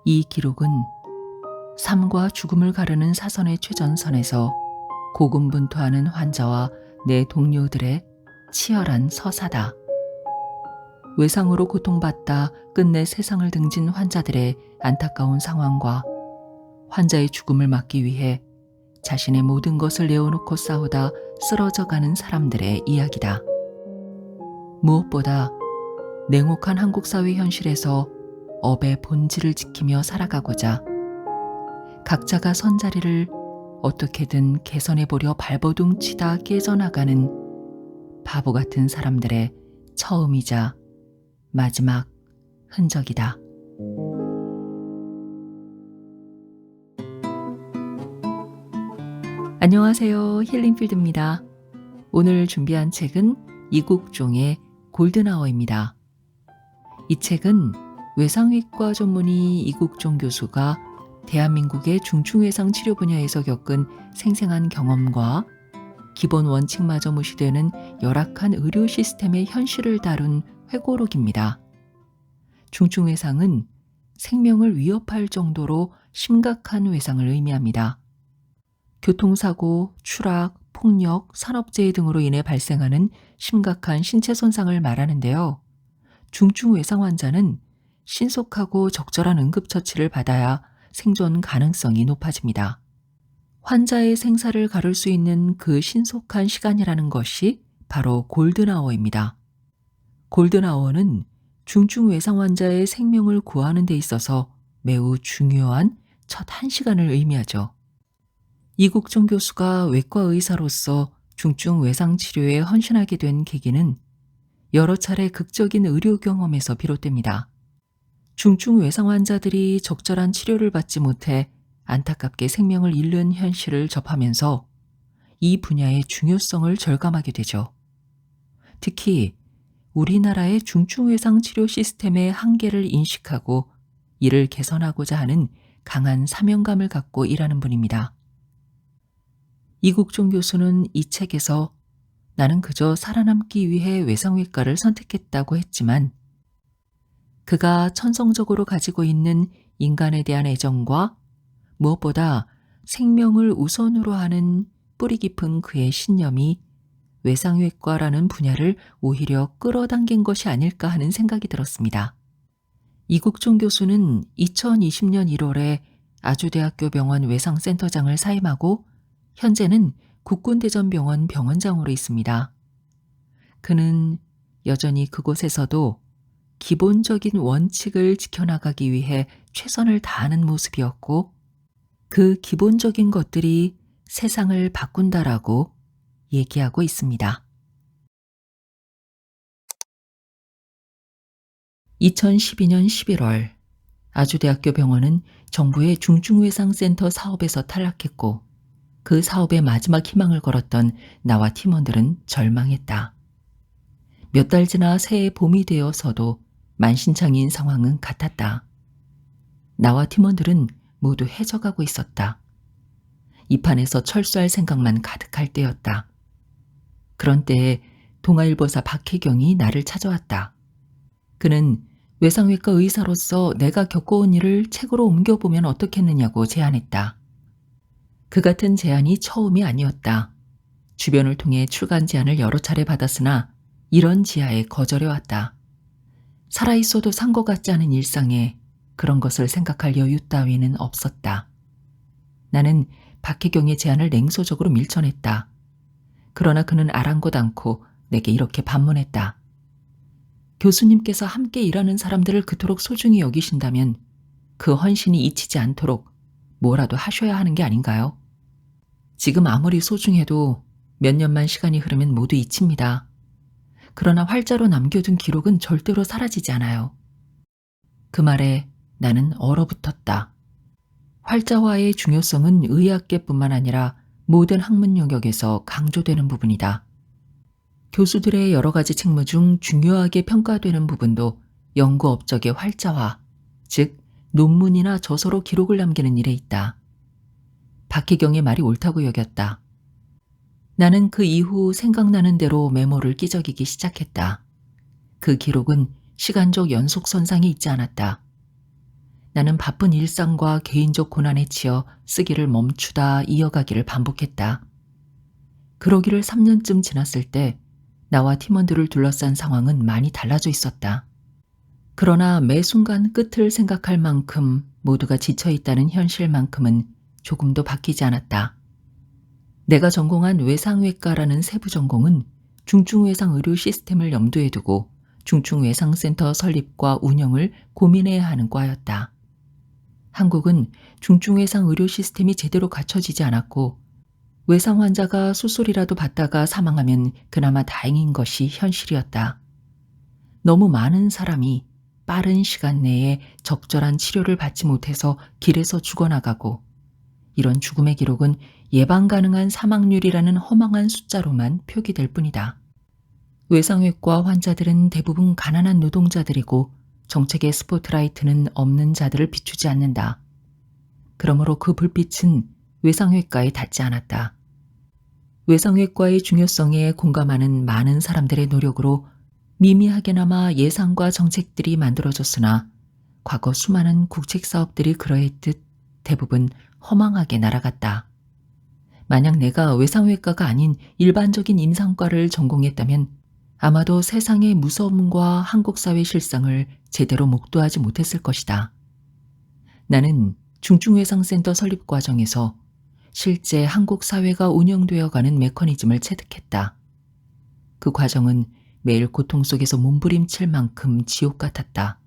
이 기록은 삶과 죽음을 가르는 사선의 최전선에서 고군분투하는 환자와 내 동료들의 치열한 서사다. 외상으로 고통받다 끝내 세상을 등진 환자들의 안타까운 상황과 환자의 죽음을 막기 위해 자신의 모든 것을 내어놓고 싸우다 쓰러져가는 사람들의 이야기다. 무엇보다 냉혹한 한국 사회 현실에서 업의 본질을 지키며 살아가고자 각자가 선 자리를 어떻게든 개선해보려 발버둥 치다 깨져나가는 바보 같은 사람들의 처음이자 마지막 흔적이다. 안녕하세요. 힐링필드입니다. 오늘 준비한 책은 이국종의 골든아워입니다. 이 책은 외상외과 전문의 이국종 교수가 대한민국의 중증외상 치료 분야에서 겪은 생생한 경험과 기본 원칙마저 무시되는 열악한 의료 시스템의 현실을 다룬 회고록입니다. 중증외상은 생명을 위협할 정도로 심각한 외상을 의미합니다. 교통사고, 추락, 폭력, 산업재해 등으로 인해 발생하는 심각한 신체 손상을 말하는데요. 중증외상 환자는 신속하고 적절한 응급처치를 받아야 생존 가능성이 높아집니다. 환자의 생사를 가를 수 있는 그 신속한 시간이라는 것이 바로 골든아워입니다. 골든아워는 중증외상 환자의 생명을 구하는 데 있어서 매우 중요한 첫 1시간을 의미하죠. 이국종 교수가 외과 의사로서 중증 외상 치료에 헌신하게 된 계기는 여러 차례 극적인 의료 경험에서 비롯됩니다. 중증 외상 환자들이 적절한 치료를 받지 못해 안타깝게 생명을 잃는 현실을 접하면서 이 분야의 중요성을 절감하게 되죠. 특히 우리나라의 중증 외상 치료 시스템의 한계를 인식하고 이를 개선하고자 하는 강한 사명감을 갖고 일하는 분입니다. 이국종 교수는 이 책에서 나는 그저 살아남기 위해 외상외과를 선택했다고 했지만 그가 천성적으로 가지고 있는 인간에 대한 애정과 무엇보다 생명을 우선으로 하는 뿌리 깊은 그의 신념이 외상외과라는 분야를 오히려 끌어당긴 것이 아닐까 하는 생각이 들었습니다. 이국종 교수는 2020년 1월에 아주대학교 병원 외상센터장을 사임하고 현재는 국군대전병원 병원장으로 있습니다. 그는 여전히 그곳에서도 기본적인 원칙을 지켜나가기 위해 최선을 다하는 모습이었고 그 기본적인 것들이 세상을 바꾼다라고 얘기하고 있습니다. 2012년 11월 아주대학교 병원은 정부의 중증외상센터 사업에서 탈락했고 그 사업의 마지막 희망을 걸었던 나와 팀원들은 절망했다. 몇 달 지나 새해 봄이 되어서도 만신창이인 상황은 같았다. 나와 팀원들은 모두 해져가고 있었다. 이 판에서 철수할 생각만 가득할 때였다. 그런 때에 동아일보사 박혜경이 나를 찾아왔다. 그는 외상외과 의사로서 내가 겪어온 일을 책으로 옮겨보면 어떻겠느냐고 제안했다. 그 같은 제안이 처음이 아니었다. 주변을 통해 출간 제안을 여러 차례 받았으나 이런 지하에 거절해왔다. 살아있어도 산 것 같지 않은 일상에 그런 것을 생각할 여유 따위는 없었다. 나는 박혜경의 제안을 냉소적으로 밀쳐냈다. 그러나 그는 아랑곳 않고 내게 이렇게 반문했다. 교수님께서 함께 일하는 사람들을 그토록 소중히 여기신다면 그 헌신이 잊히지 않도록 뭐라도 하셔야 하는 게 아닌가요? 지금 아무리 소중해도 몇 년만 시간이 흐르면 모두 잊힙니다. 그러나 활자로 남겨둔 기록은 절대로 사라지지 않아요. 그 말에 나는 얼어붙었다. 활자화의 중요성은 의학계뿐만 아니라 모든 학문 영역에서 강조되는 부분이다. 교수들의 여러 가지 책무 중 중요하게 평가되는 부분도 연구 업적의 활자화, 즉 논문이나 저서로 기록을 남기는 일에 있다. 박혜경의 말이 옳다고 여겼다. 나는 그 이후 생각나는 대로 메모를 끼적이기 시작했다. 그 기록은 시간적 연속선상이 있지 않았다. 나는 바쁜 일상과 개인적 고난에 치여 쓰기를 멈추다 이어가기를 반복했다. 그러기를 3년쯤 지났을 때 나와 팀원들을 둘러싼 상황은 많이 달라져 있었다. 그러나 매 순간 끝을 생각할 만큼 모두가 지쳐 있다는 현실만큼은 조금도 바뀌지 않았다. 내가 전공한 외상외과라는 세부 전공은 중증외상 의료 시스템을 염두에 두고 중증외상센터 설립과 운영을 고민해야 하는 과였다. 한국은 중증외상 의료 시스템이 제대로 갖춰지지 않았고 외상 환자가 수술이라도 받다가 사망하면 그나마 다행인 것이 현실이었다. 너무 많은 사람이 빠른 시간 내에 적절한 치료를 받지 못해서 길에서 죽어나가고 이런 죽음의 기록은 예방 가능한 사망률이라는 허망한 숫자로만 표기될 뿐이다. 외상외과 환자들은 대부분 가난한 노동자들이고 정책의 스포트라이트는 없는 자들을 비추지 않는다. 그러므로 그 불빛은 외상외과에 닿지 않았다. 외상외과의 중요성에 공감하는 많은 사람들의 노력으로 미미하게나마 예산과 정책들이 만들어졌으나 과거 수많은 국책 사업들이 그러했듯 대부분 허망하게 날아갔다. 만약 내가 외상외과가 아닌 일반적인 임상과를 전공했다면 아마도 세상의 무서움과 한국 사회 실상을 제대로 목도하지 못했을 것이다. 나는 중증외상센터 설립 과정에서 실제 한국 사회가 운영되어가는 메커니즘을 체득했다. 그 과정은 매일 고통 속에서 몸부림칠 만큼 지옥 같았다.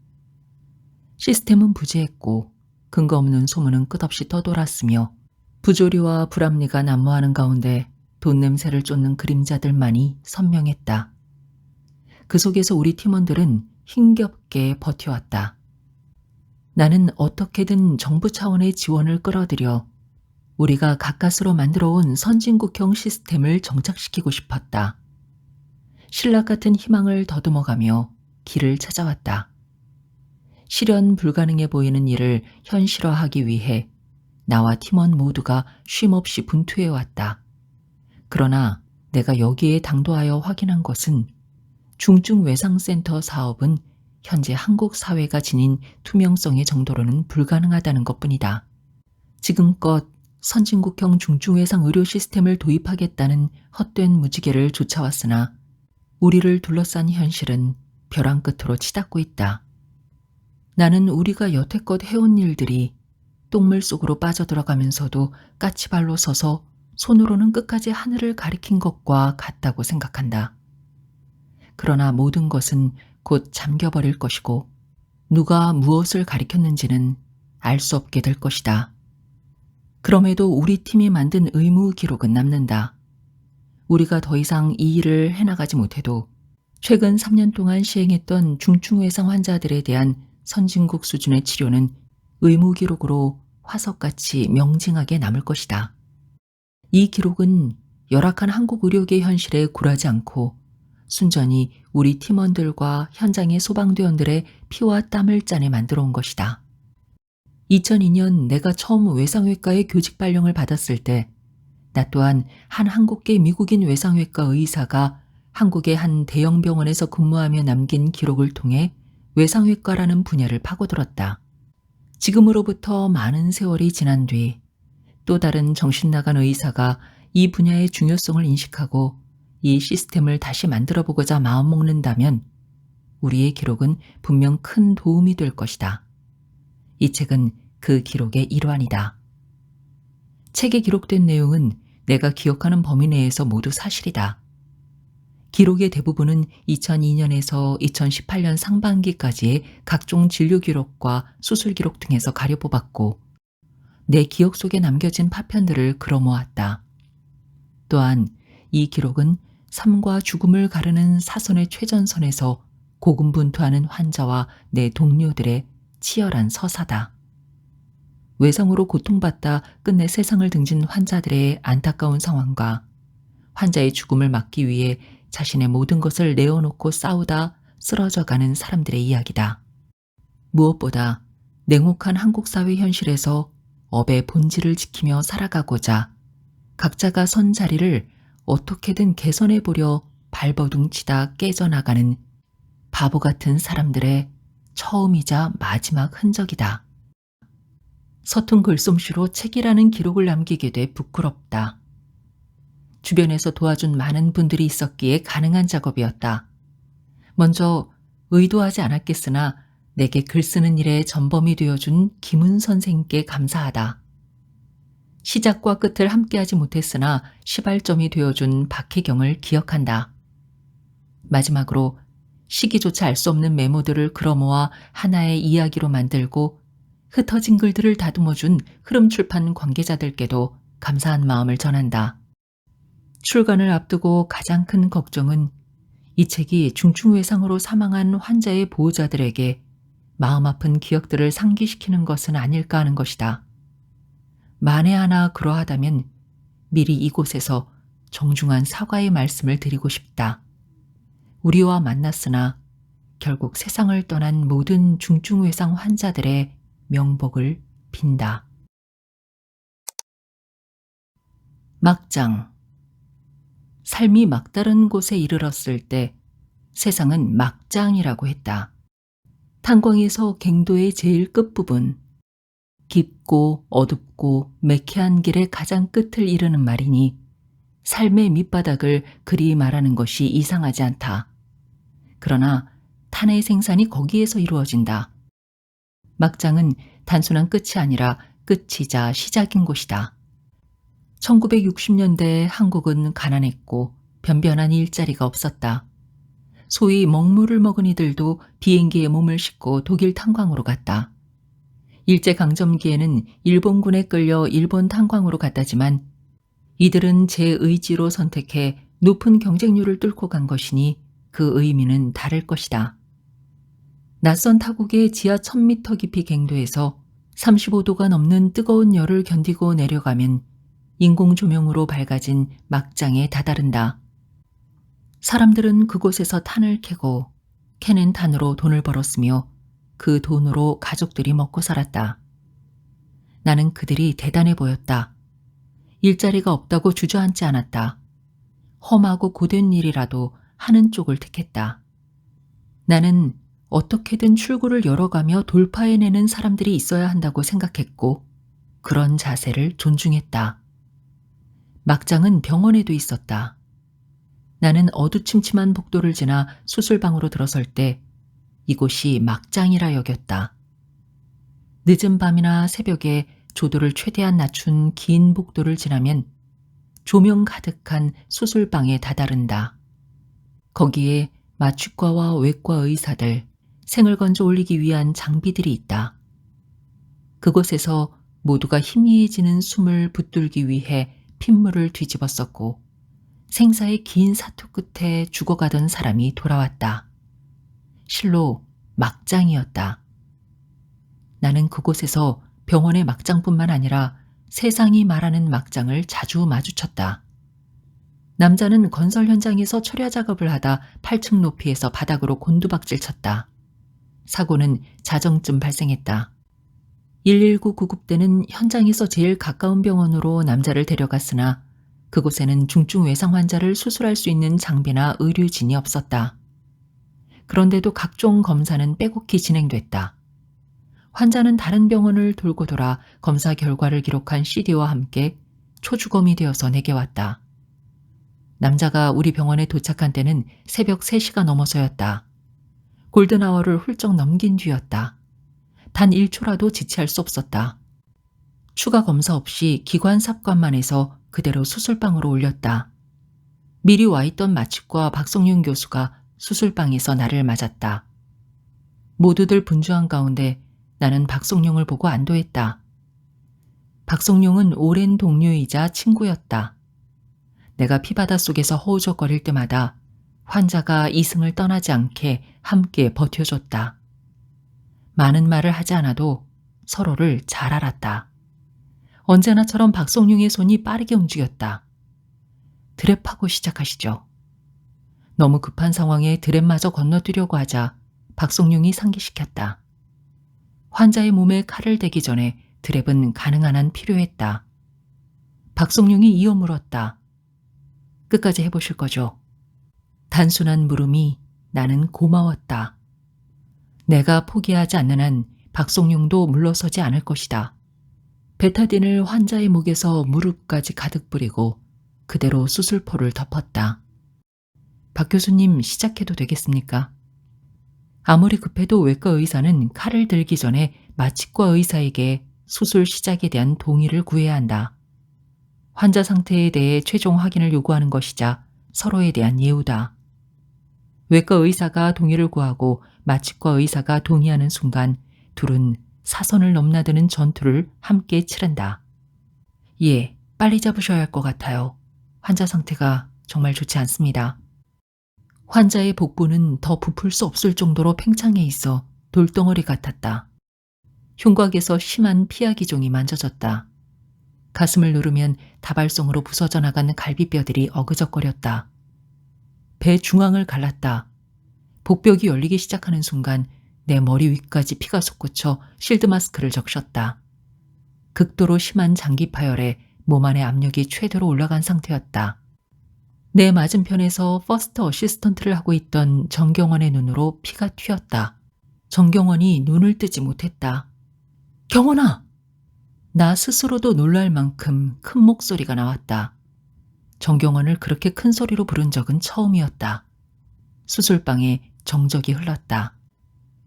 시스템은 부재했고 근거 없는 소문은 끝없이 떠돌았으며 부조리와 불합리가 난무하는 가운데 돈 냄새를 쫓는 그림자들만이 선명했다. 그 속에서 우리 팀원들은 힘겹게 버텨왔다. 나는 어떻게든 정부 차원의 지원을 끌어들여 우리가 가까스로 만들어온 선진국형 시스템을 정착시키고 싶었다. 신락 같은 희망을 더듬어가며 길을 찾아왔다. 실현 불가능해 보이는 일을 현실화하기 위해 나와 팀원 모두가 쉼없이 분투해왔다. 그러나 내가 여기에 당도하여 확인한 것은 중증외상센터 사업은 현재 한국 사회가 지닌 투명성의 정도로는 불가능하다는 것뿐이다. 지금껏 선진국형 중증외상 의료 시스템을 도입하겠다는 헛된 무지개를 쫓아왔으나 우리를 둘러싼 현실은 벼랑 끝으로 치닫고 있다. 나는 우리가 여태껏 해온 일들이 똥물 속으로 빠져들어가면서도 까치발로 서서 손으로는 끝까지 하늘을 가리킨 것과 같다고 생각한다. 그러나 모든 것은 곧 잠겨버릴 것이고 누가 무엇을 가리켰는지는 알 수 없게 될 것이다. 그럼에도 우리 팀이 만든 의무 기록은 남는다. 우리가 더 이상 이 일을 해나가지 못해도 최근 3년 동안 시행했던 중증외상 환자들에 대한 선진국 수준의 치료는 의무 기록으로 화석같이 명징하게 남을 것이다. 이 기록은 열악한 한국 의료계 현실에 굴하지 않고 순전히 우리 팀원들과 현장의 소방대원들의 피와 땀을 짜내 만들어 온 것이다. 2002년 내가 처음 외상외과의 교직 발령을 받았을 때 나 또한 한 한국계 미국인 외상외과 의사가 한국의 한 대형 병원에서 근무하며 남긴 기록을 통해 외상외과라는 분야를 파고들었다. 지금으로부터 많은 세월이 지난 뒤 또 다른 정신나간 의사가 이 분야의 중요성을 인식하고 이 시스템을 다시 만들어보고자 마음먹는다면 우리의 기록은 분명 큰 도움이 될 것이다. 이 책은 그 기록의 일환이다. 책에 기록된 내용은 내가 기억하는 범위 내에서 모두 사실이다. 기록의 대부분은 2002년에서 2018년 상반기까지의 각종 진료 기록과 수술 기록 등에서 가려뽑았고 내 기억 속에 남겨진 파편들을 끌어모았다. 또한 이 기록은 삶과 죽음을 가르는 사선의 최전선에서 고군분투하는 환자와 내 동료들의 치열한 서사다. 외상으로 고통받다 끝내 세상을 등진 환자들의 안타까운 상황과 환자의 죽음을 막기 위해 자신의 모든 것을 내어놓고 싸우다 쓰러져가는 사람들의 이야기다. 무엇보다 냉혹한 한국 사회 현실에서 업의 본질을 지키며 살아가고자 각자가 선 자리를 어떻게든 개선해보려 발버둥치다 깨져나가는 바보 같은 사람들의 처음이자 마지막 흔적이다. 서툰 글솜씨로 책이라는 기록을 남기게 돼 부끄럽다. 주변에서 도와준 많은 분들이 있었기에 가능한 작업이었다. 먼저 의도하지 않았겠으나 내게 글 쓰는 일에 전범이 되어준 김은 선생께 감사하다. 시작과 끝을 함께하지 못했으나 시발점이 되어준 박혜경을 기억한다. 마지막으로 시기조차 알 수 없는 메모들을 끌어모아 하나의 이야기로 만들고 흩어진 글들을 다듬어준 흐름출판 관계자들께도 감사한 마음을 전한다. 출간을 앞두고 가장 큰 걱정은 이 책이 중증외상으로 사망한 환자의 보호자들에게 마음 아픈 기억들을 상기시키는 것은 아닐까 하는 것이다. 만에 하나 그러하다면 미리 이곳에서 정중한 사과의 말씀을 드리고 싶다. 우리와 만났으나 결국 세상을 떠난 모든 중증외상 환자들의 명복을 빈다. 막장. 삶이 막다른 곳에 이르렀을 때 세상은 막장이라고 했다. 탄광에서 갱도의 제일 끝부분, 깊고 어둡고 매캐한 길의 가장 끝을 이르는 말이니 삶의 밑바닥을 그리 말하는 것이 이상하지 않다. 그러나 탄의 생산이 거기에서 이루어진다. 막장은 단순한 끝이 아니라 끝이자 시작인 곳이다. 1960년대 한국은 가난했고 변변한 일자리가 없었다. 소위 먹물을 먹은 이들도 비행기에 몸을 싣고 독일 탄광으로 갔다. 일제강점기에는 일본군에 끌려 일본 탄광으로 갔다지만 이들은 제 의지로 선택해 높은 경쟁률을 뚫고 간 것이니 그 의미는 다를 것이다. 낯선 타국의 지하 1000m 깊이 갱도에서 35도가 넘는 뜨거운 열을 견디고 내려가면 인공조명으로 밝아진 막장에 다다른다. 사람들은 그곳에서 탄을 캐고 캐낸 탄으로 돈을 벌었으며 그 돈으로 가족들이 먹고 살았다. 나는 그들이 대단해 보였다. 일자리가 없다고 주저앉지 않았다. 험하고 고된 일이라도 하는 쪽을 택했다. 나는 어떻게든 출구를 열어가며 돌파해내는 사람들이 있어야 한다고 생각했고 그런 자세를 존중했다. 막장은 병원에도 있었다. 나는 어두침침한 복도를 지나 수술방으로 들어설 때 이곳이 막장이라 여겼다. 늦은 밤이나 새벽에 조도를 최대한 낮춘 긴 복도를 지나면 조명 가득한 수술방에 다다른다. 거기에 마취과와 외과 의사들, 생을 건져 올리기 위한 장비들이 있다. 그곳에서 모두가 희미해지는 숨을 붙들기 위해 핏물을 뒤집어 썼고 생사의 긴 사투 끝에 죽어가던 사람이 돌아왔다. 실로 막장이었다. 나는 그곳에서 병원의 막장뿐만 아니라 세상이 말하는 막장을 자주 마주쳤다. 남자는 건설 현장에서 철야 작업을 하다 8층 높이에서 바닥으로 곤두박질 쳤다. 사고는 자정쯤 발생했다. 119 구급대는 현장에서 제일 가까운 병원으로 남자를 데려갔으나 그곳에는 중증 외상 환자를 수술할 수 있는 장비나 의료진이 없었다. 그런데도 각종 검사는 빼곡히 진행됐다. 환자는 다른 병원을 돌고 돌아 검사 결과를 기록한 CD와 함께 초주검이 되어서 내게 왔다. 남자가 우리 병원에 도착한 때는 새벽 3시가 넘어서였다. 골든아워를 훌쩍 넘긴 뒤였다. 단 1초라도 지체할 수 없었다. 추가 검사 없이 기관 삽관만 해서 그대로 수술방으로 올렸다. 미리 와있던 마취과 박성윤 교수가 수술방에서 나를 맞았다. 모두들 분주한 가운데 나는 박성룡을 보고 안도했다. 박성룡은 오랜 동료이자 친구였다. 내가 피바다 속에서 허우적거릴 때마다 환자가 이승을 떠나지 않게 함께 버텨줬다. 많은 말을 하지 않아도 서로를 잘 알았다. 언제나처럼 박성룡의 손이 빠르게 움직였다. 드랩하고 시작하시죠. 너무 급한 상황에 드랩마저 건너뛰려고 하자 박성룡이 상기시켰다. 환자의 몸에 칼을 대기 전에 드랩은 가능한 한 필요했다. 박성룡이 이어 물었다. 끝까지 해보실 거죠? 단순한 물음이 나는 고마웠다. 내가 포기하지 않는 한 박성룡도 물러서지 않을 것이다. 베타딘을 환자의 목에서 무릎까지 가득 뿌리고 그대로 수술포를 덮었다. 박 교수님, 시작해도 되겠습니까? 아무리 급해도 외과 의사는 칼을 들기 전에 마취과 의사에게 수술 시작에 대한 동의를 구해야 한다. 환자 상태에 대해 최종 확인을 요구하는 것이자 서로에 대한 예우다. 외과 의사가 동의를 구하고 마취과 의사가 동의하는 순간 둘은 사선을 넘나드는 전투를 함께 치른다. 예, 빨리 잡으셔야 할 것 같아요. 환자 상태가 정말 좋지 않습니다. 환자의 복부는 더 부풀 수 없을 정도로 팽창해 있어 돌덩어리 같았다. 흉곽에서 심한 피하 기종이 만져졌다. 가슴을 누르면 다발성으로 부서져 나가는 갈비뼈들이 어그적거렸다. 배 중앙을 갈랐다. 복벽이 열리기 시작하는 순간 내 머리 위까지 피가 솟구쳐 실드 마스크를 적셨다. 극도로 심한 장기 파열에 몸 안의 압력이 최대로 올라간 상태였다. 내 맞은편에서 퍼스트 어시스턴트를 하고 있던 정경원의 눈으로 피가 튀었다. 정경원이 눈을 뜨지 못했다. 경원아! 나 스스로도 놀랄 만큼 큰 목소리가 나왔다. 정경원을 그렇게 큰 소리로 부른 적은 처음이었다. 수술방에 정적이 흘렀다.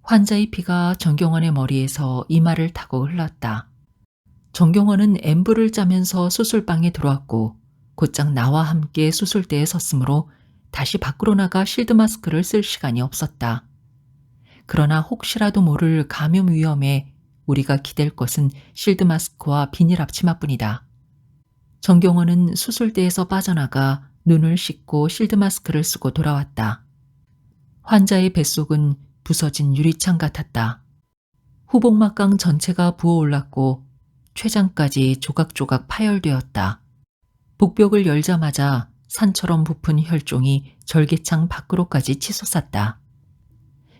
환자의 피가 정경원의 머리에서 이마를 타고 흘렀다. 정경원은 엠브를 짜면서 수술방에 들어왔고 곧장 나와 함께 수술대에 섰으므로 다시 밖으로 나가 실드 마스크를 쓸 시간이 없었다. 그러나 혹시라도 모를 감염 위험에 우리가 기댈 것은 실드 마스크와 비닐 앞치마뿐이다. 정경원은 수술대에서 빠져나가 눈을 씻고 실드 마스크를 쓰고 돌아왔다. 환자의 뱃속은 부서진 유리창 같았다. 후복막강 전체가 부어올랐고 췌장까지 조각조각 파열되었다. 복벽을 열자마자 산처럼 부푼 혈종이 절개창 밖으로까지 치솟았다.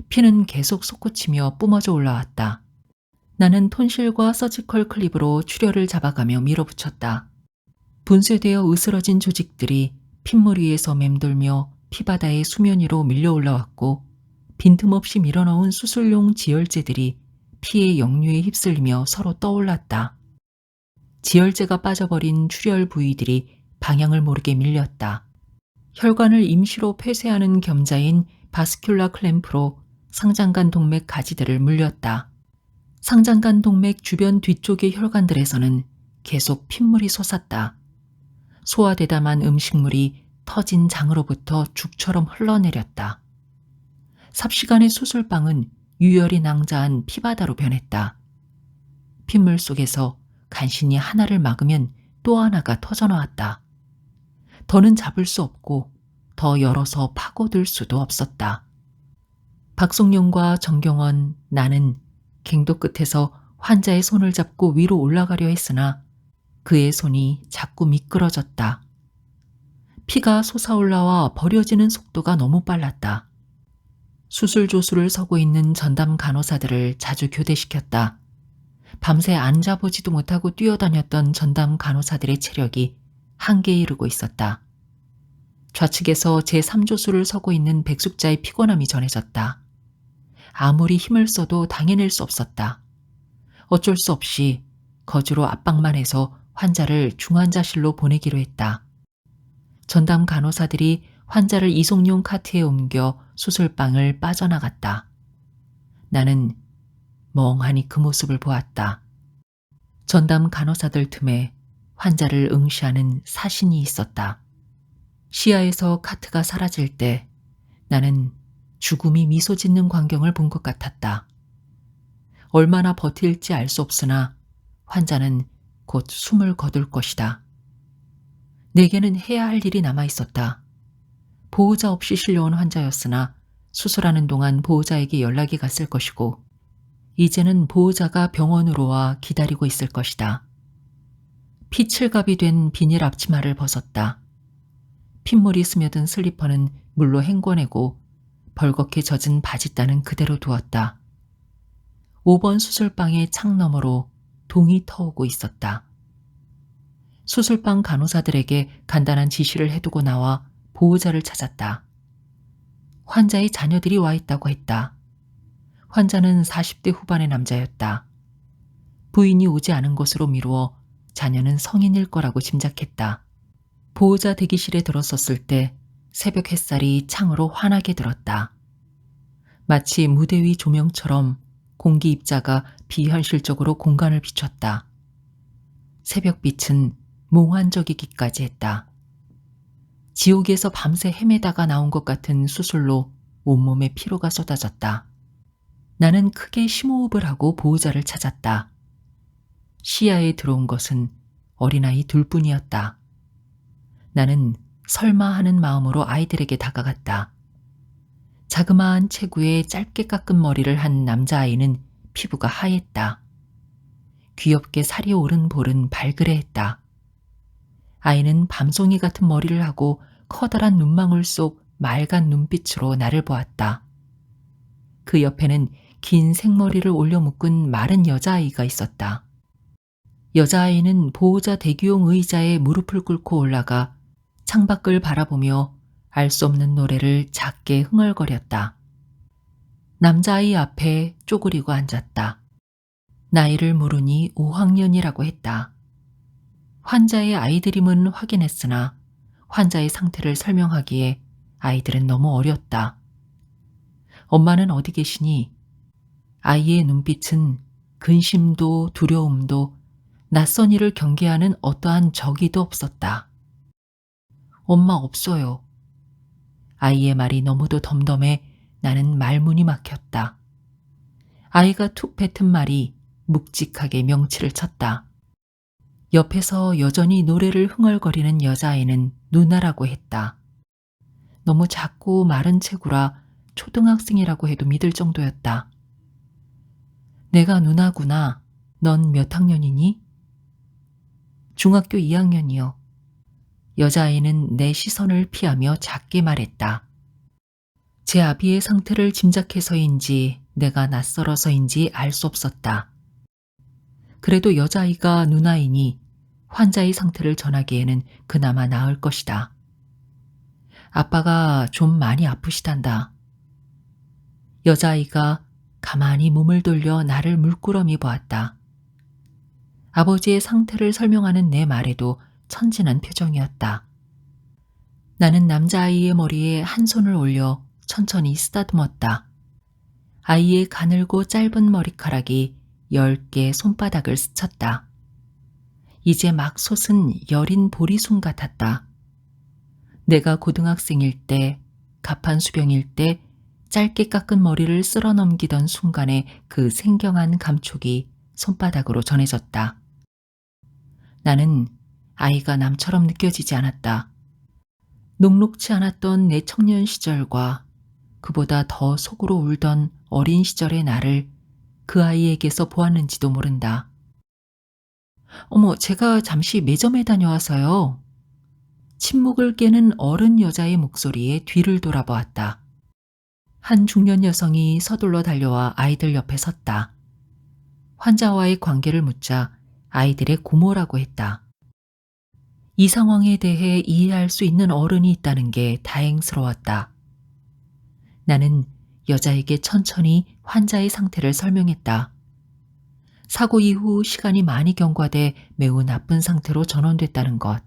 피는 계속 솟구치며 뿜어져 올라왔다. 나는 톤실과 서지컬 클립으로 출혈을 잡아가며 밀어붙였다. 분쇄되어 으스러진 조직들이 핏물 위에서 맴돌며 피바다의 수면 위로 밀려 올라왔고 빈틈없이 밀어넣은 수술용 지혈제들이 피의 역류에 휩쓸리며 서로 떠올랐다. 지혈제가 빠져버린 출혈 부위들이 방향을 모르게 밀렸다. 혈관을 임시로 폐쇄하는 겸자인 바스큘라 클램프로 상장관 동맥 가지들을 물렸다. 상장관 동맥 주변 뒤쪽의 혈관들에서는 계속 핏물이 솟았다. 소화되다만 음식물이 터진 장으로부터 죽처럼 흘러내렸다. 삽시간의 수술방은 유혈이 낭자한 피바다로 변했다. 핏물 속에서 간신히 하나를 막으면 또 하나가 터져나왔다. 더는 잡을 수 없고 더 열어서 파고들 수도 없었다. 박송룡과 정경원, 나는 갱도 끝에서 환자의 손을 잡고 위로 올라가려 했으나 그의 손이 자꾸 미끄러졌다. 피가 솟아올라와 버려지는 속도가 너무 빨랐다. 수술조수를 서고 있는 전담 간호사들을 자주 교대시켰다. 밤새 앉아보지도 못하고 뛰어다녔던 전담 간호사들의 체력이 한계에 이르고 있었다. 좌측에서 제3조수를 서고 있는 백숙자의 피곤함이 전해졌다. 아무리 힘을 써도 당해낼 수 없었다. 어쩔 수 없이 거주로 압박만 해서 환자를 중환자실로 보내기로 했다. 전담 간호사들이 환자를 이송용 카트에 옮겨 수술방을 빠져나갔다. 나는 멍하니 그 모습을 보았다. 전담 간호사들 틈에 환자를 응시하는 사신이 있었다. 시야에서 카트가 사라질 때 나는 죽음이 미소 짓는 광경을 본 것 같았다. 얼마나 버틸지 알 수 없으나 환자는 곧 숨을 거둘 것이다. 내게는 해야 할 일이 남아 있었다. 보호자 없이 실려온 환자였으나 수술하는 동안 보호자에게 연락이 갔을 것이고 이제는 보호자가 병원으로 와 기다리고 있을 것이다. 피칠갑이 된 비닐 앞치마를 벗었다. 핏물이 스며든 슬리퍼는 물로 헹궈내고 벌겋게 젖은 바짓단은 그대로 두었다. 5번 수술방의 창 너머로 동이 터오고 있었다. 수술방 간호사들에게 간단한 지시를 해두고 나와 보호자를 찾았다. 환자의 자녀들이 와 있다고 했다. 환자는 40대 후반의 남자였다. 부인이 오지 않은 것으로 미루어 자녀는 성인일 거라고 짐작했다. 보호자 대기실에 들어섰을 때 새벽 햇살이 창으로 환하게 들었다. 마치 무대 위 조명처럼 공기 입자가 비현실적으로 공간을 비췄다. 새벽빛은 몽환적이기까지 했다. 지옥에서 밤새 헤매다가 나온 것 같은 수술로 온몸에 피로가 쏟아졌다. 나는 크게 심호흡을 하고 보호자를 찾았다. 시야에 들어온 것은 어린아이 둘뿐이었다. 나는 설마 하는 마음으로 아이들에게 다가갔다. 자그마한 체구에 짧게 깎은 머리를 한 남자아이는 피부가 하였다. 귀엽게 살이 오른 볼은 발그레했다. 아이는 밤송이 같은 머리를 하고 커다란 눈망울 속 맑은 눈빛으로 나를 보았다. 그 옆에는 긴 생머리를 올려 묶은 마른 여자아이가 있었다. 여자아이는 보호자 대기용 의자에 무릎을 꿇고 올라가 창밖을 바라보며 알 수 없는 노래를 작게 흥얼거렸다. 남자아이 앞에 쪼그리고 앉았다. 나이를 물으니 5학년이라고 했다. 환자의 아이들임은 확인했으나 환자의 상태를 설명하기에 아이들은 너무 어렸다. 엄마는 어디 계시니? 아이의 눈빛은 근심도 두려움도 낯선 이를 경계하는 어떠한 적이도 없었다. 엄마 없어요. 아이의 말이 너무도 덤덤해 나는 말문이 막혔다. 아이가 툭 뱉은 말이 묵직하게 명치를 쳤다. 옆에서 여전히 노래를 흥얼거리는 여자아이는 누나라고 했다. 너무 작고 마른 체구라 초등학생이라고 해도 믿을 정도였다. 내가 누나구나. 넌 몇 학년이니? 중학교 2학년이요. 여자아이는 내 시선을 피하며 작게 말했다. 제 아비의 상태를 짐작해서인지 내가 낯설어서인지 알 수 없었다. 그래도 여자아이가 누나이니 환자의 상태를 전하기에는 그나마 나을 것이다. 아빠가 좀 많이 아프시단다. 여자아이가 가만히 몸을 돌려 나를 물끄러미 보았다. 아버지의 상태를 설명하는 내 말에도 천진한 표정이었다. 나는 남자아이의 머리에 한 손을 올려 천천히 쓰다듬었다. 아이의 가늘고 짧은 머리카락이 10개 손바닥을 스쳤다. 이제 막 솟은 여린 보리순 같았다. 내가 고등학생일 때, 가판수병일 때 짧게 깎은 머리를 쓸어 넘기던 순간의 그 생경한 감촉이 손바닥으로 전해졌다. 나는 아이가 남처럼 느껴지지 않았다. 녹록치 않았던 내 청년 시절과 그보다 더 속으로 울던 어린 시절의 나를 그 아이에게서 보았는지도 모른다. 어머, 제가 잠시 매점에 다녀와서요. 침묵을 깨는 어른 여자의 목소리에 뒤를 돌아보았다. 한 중년 여성이 서둘러 달려와 아이들 옆에 섰다. 환자와의 관계를 묻자 아이들의 고모라고 했다. 이 상황에 대해 이해할 수 있는 어른이 있다는 게 다행스러웠다. 나는 여자에게 천천히 환자의 상태를 설명했다. 사고 이후 시간이 많이 경과돼 매우 나쁜 상태로 전원됐다는 것.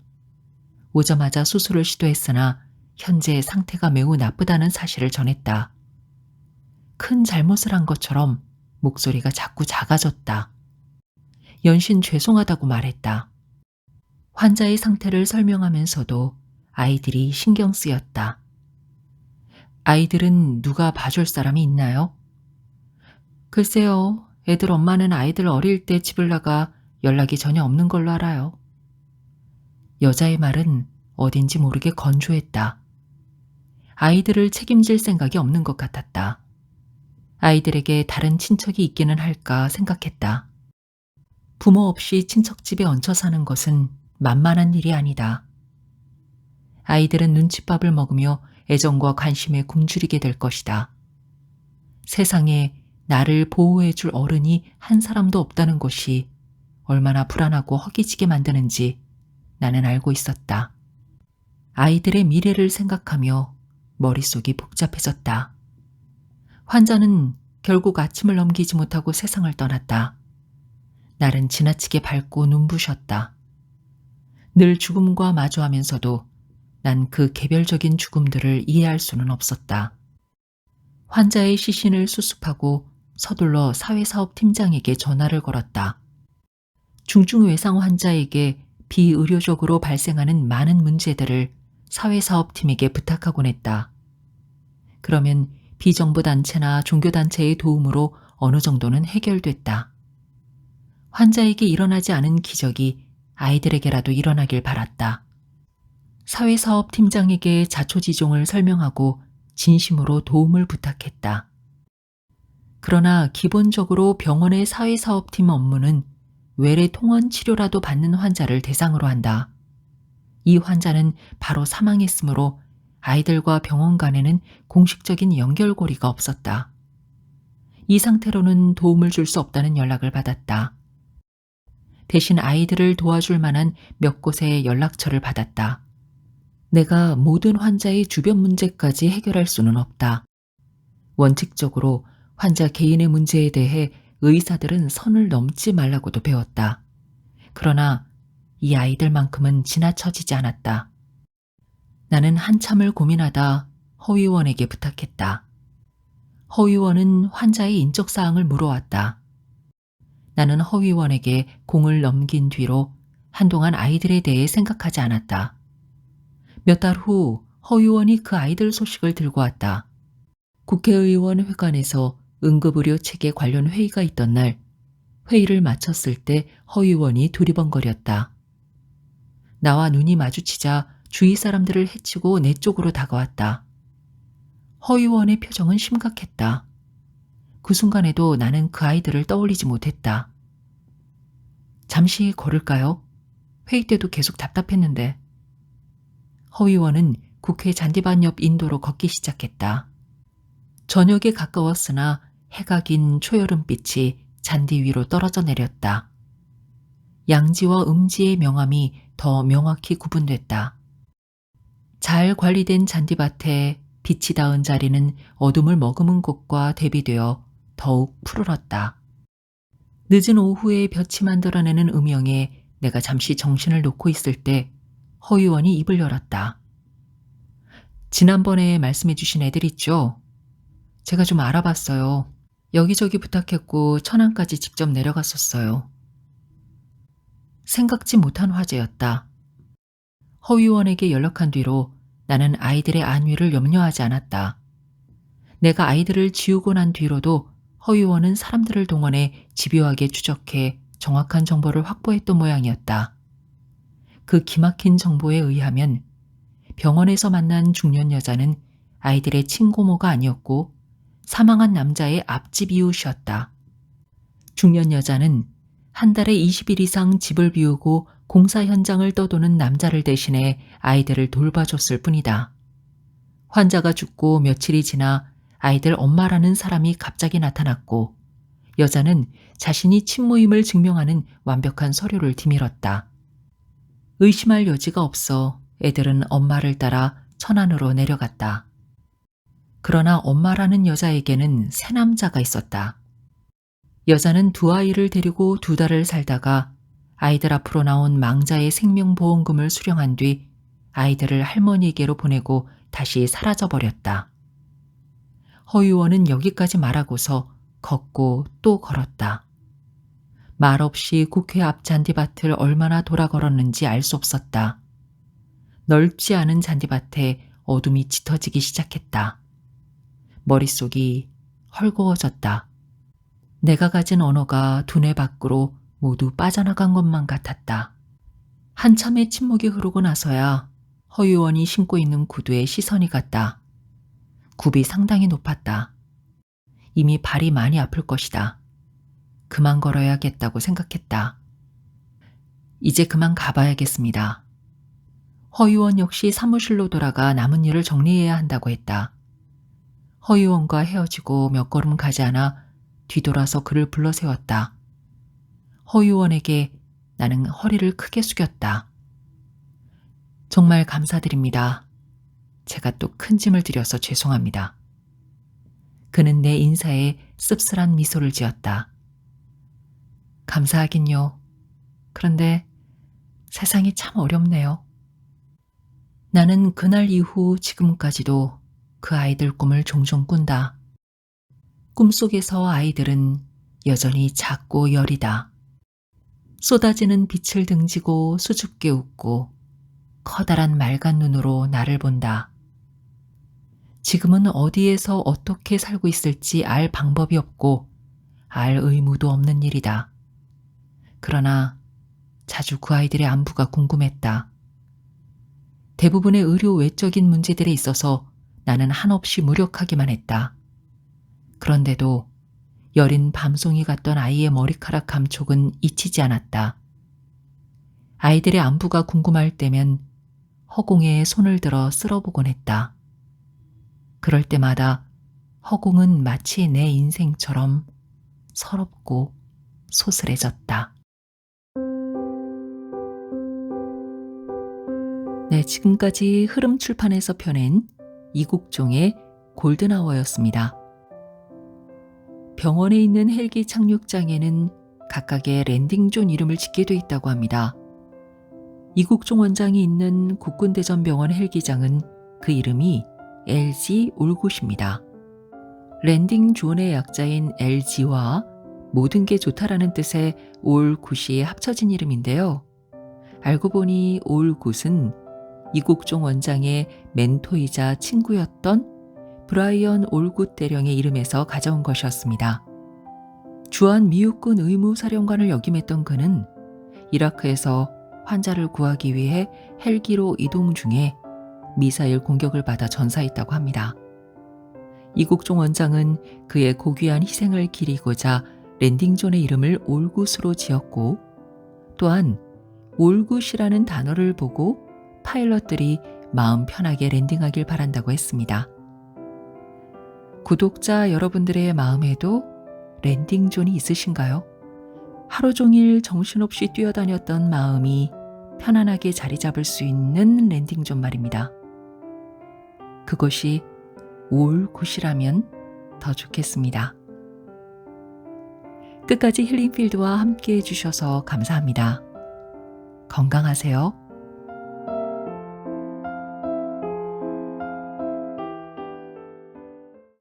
오자마자 수술을 시도했으나 현재 상태가 매우 나쁘다는 사실을 전했다. 큰 잘못을 한 것처럼 목소리가 자꾸 작아졌다. 연신 죄송하다고 말했다. 환자의 상태를 설명하면서도 아이들이 신경 쓰였다. 아이들은 누가 봐줄 사람이 있나요? 글쎄요. 애들 엄마는 아이들 어릴 때 집을 나가 연락이 전혀 없는 걸로 알아요. 여자의 말은 어딘지 모르게 건조했다. 아이들을 책임질 생각이 없는 것 같았다. 아이들에게 다른 친척이 있기는 할까 생각했다. 부모 없이 친척집에 얹혀 사는 것은 만만한 일이 아니다. 아이들은 눈칫밥을 먹으며 애정과 관심에 굶주리게 될 것이다. 세상에 나를 보호해줄 어른이 한 사람도 없다는 것이 얼마나 불안하고 허기지게 만드는지 나는 알고 있었다. 아이들의 미래를 생각하며 머릿속이 복잡해졌다. 환자는 결국 아침을 넘기지 못하고 세상을 떠났다. 날은 지나치게 밝고 눈부셨다. 늘 죽음과 마주하면서도 난 그 개별적인 죽음들을 이해할 수는 없었다. 환자의 시신을 수습하고 서둘러 사회사업팀장에게 전화를 걸었다. 중증외상 환자에게 비의료적으로 발생하는 많은 문제들을 사회사업팀에게 부탁하곤 했다. 그러면 비정부 단체나 종교단체의 도움으로 어느 정도는 해결됐다. 환자에게 일어나지 않은 기적이 아이들에게라도 일어나길 바랐다. 사회사업팀장에게 자초지종을 설명하고 진심으로 도움을 부탁했다. 그러나 기본적으로 병원의 사회사업팀 업무는 외래 통원 치료라도 받는 환자를 대상으로 한다. 이 환자는 바로 사망했으므로 아이들과 병원 간에는 공식적인 연결고리가 없었다. 이 상태로는 도움을 줄 수 없다는 연락을 받았다. 대신 아이들을 도와줄 만한 몇 곳의 연락처를 받았다. 내가 모든 환자의 주변 문제까지 해결할 수는 없다. 원칙적으로 환자 개인의 문제에 대해 의사들은 선을 넘지 말라고도 배웠다. 그러나 이 아이들만큼은 지나쳐지지 않았다. 나는 한참을 고민하다 허위원에게 부탁했다. 허위원은 환자의 인적사항을 물어왔다. 나는 허위원에게 공을 넘긴 뒤로 한동안 아이들에 대해 생각하지 않았다. 몇 달 후 허위원이 그 아이들 소식을 들고 왔다. 국회의원 회관에서 응급의료 체계 관련 회의가 있던 날, 회의를 마쳤을 때 허위원이 두리번거렸다. 나와 눈이 마주치자 주위 사람들을 해치고 내 쪽으로 다가왔다. 허위원의 표정은 심각했다. 그 순간에도 나는 그 아이들을 떠올리지 못했다. 잠시 걸을까요? 회의 때도 계속 답답했는데. 허위원은 국회 잔디밭 옆 인도로 걷기 시작했다. 저녁에 가까웠으나 해가 긴 초여름빛이 잔디 위로 떨어져 내렸다. 양지와 음지의 명암이 더 명확히 구분됐다. 잘 관리된 잔디밭에 빛이 닿은 자리는 어둠을 머금은 곳과 대비되어 더욱 푸르렀다. 늦은 오후에 볕이 만들어내는 음영에 내가 잠시 정신을 놓고 있을 때 허위원이 입을 열었다. 지난번에 말씀해 주신 애들 있죠? 제가 좀 알아봤어요. 여기저기 부탁했고 천안까지 직접 내려갔었어요. 생각지 못한 화제였다. 허위원에게 연락한 뒤로 나는 아이들의 안위를 염려하지 않았다. 내가 아이들을 지우고 난 뒤로도 허위원은 사람들을 동원해 집요하게 추적해 정확한 정보를 확보했던 모양이었다. 그 기막힌 정보에 의하면 병원에서 만난 중년 여자는 아이들의 친고모가 아니었고 사망한 남자의 앞집 이웃이었다. 중년 여자는 한 달에 20일 이상 집을 비우고 공사 현장을 떠도는 남자를 대신해 아이들을 돌봐줬을 뿐이다. 환자가 죽고 며칠이 지나 아이들 엄마라는 사람이 갑자기 나타났고 여자는 자신이 친모임을 증명하는 완벽한 서류를 뒤밀었다. 의심할 여지가 없어 애들은 엄마를 따라 천안으로 내려갔다. 그러나 엄마라는 여자에게는 새 남자가 있었다. 여자는 두 아이를 데리고 2달을 살다가 아이들 앞으로 나온 망자의 생명보험금을 수령한 뒤 아이들을 할머니에게로 보내고 다시 사라져버렸다. 허위원은 여기까지 말하고서 걷고 또 걸었다. 말없이 국회 앞 잔디밭을 얼마나 돌아 걸었는지 알 수 없었다. 넓지 않은 잔디밭에 어둠이 짙어지기 시작했다. 머릿속이 헐거워졌다. 내가 가진 언어가 두뇌 밖으로 모두 빠져나간 것만 같았다. 한참의 침묵이 흐르고 나서야 허위원이 신고 있는 구두에 시선이 갔다. 굽이 상당히 높았다. 이미 발이 많이 아플 것이다. 그만 걸어야겠다고 생각했다. 이제 그만 가봐야겠습니다. 허위원 역시 사무실로 돌아가 남은 일을 정리해야 한다고 했다. 허위원과 헤어지고 몇 걸음 가지 않아 뒤돌아서 그를 불러 세웠다. 허위원에게 나는 허리를 크게 숙였다. 정말 감사드립니다. 제가 또 큰 짐을 들여서 죄송합니다. 그는 내 인사에 씁쓸한 미소를 지었다. 감사하긴요. 그런데 세상이 참 어렵네요. 나는 그날 이후 지금까지도 그 아이들 꿈을 종종 꾼다. 꿈속에서 아이들은 여전히 작고 여리다. 쏟아지는 빛을 등지고 수줍게 웃고 커다란 맑은 눈으로 나를 본다. 지금은 어디에서 어떻게 살고 있을지 알 방법이 없고 알 의무도 없는 일이다. 그러나 자주 그 아이들의 안부가 궁금했다. 대부분의 의료 외적인 문제들에 있어서 나는 한없이 무력하기만 했다. 그런데도 여린 밤송이 같던 아이의 머리카락 감촉은 잊히지 않았다. 아이들의 안부가 궁금할 때면 허공에 손을 들어 쓸어보곤 했다. 그럴 때마다 허공은 마치 내 인생처럼 서럽고 소슬해졌다. 네, 지금까지 흐름 출판에서 펴낸 이국종의 골든아워였습니다. 병원에 있는 헬기 착륙장에는 각각의 랜딩존 이름을 짓게 돼 있다고 합니다. 이국종 원장이 있는 국군대전병원 헬기장은 그 이름이 LG 올굿입니다. 랜딩 존의 약자인 LG와 모든 게 좋다라는 뜻의 올굿이 합쳐진 이름인데요. 알고 보니 올굿은 이국종 원장의 멘토이자 친구였던 브라이언 올굿 대령의 이름에서 가져온 것이었습니다. 주한 미육군 의무사령관을 역임했던 그는 이라크에서 환자를 구하기 위해 헬기로 이동 중에 미사일 공격을 받아 전사했다고 합니다. 이국종 원장은 그의 고귀한 희생을 기리고자 랜딩존의 이름을 올굿으로 지었고, 또한 올굿이라는 단어를 보고 파일럿들이 마음 편하게 랜딩하길 바란다고 했습니다. 구독자 여러분들의 마음에도 랜딩존이 있으신가요? 하루 종일 정신없이 뛰어다녔던 마음이 편안하게 자리 잡을 수 있는 랜딩존 말입니다. 그것이 올굿이라면 더 좋겠습니다. 끝까지 힐링필드와 함께 해주셔서 감사합니다. 건강하세요.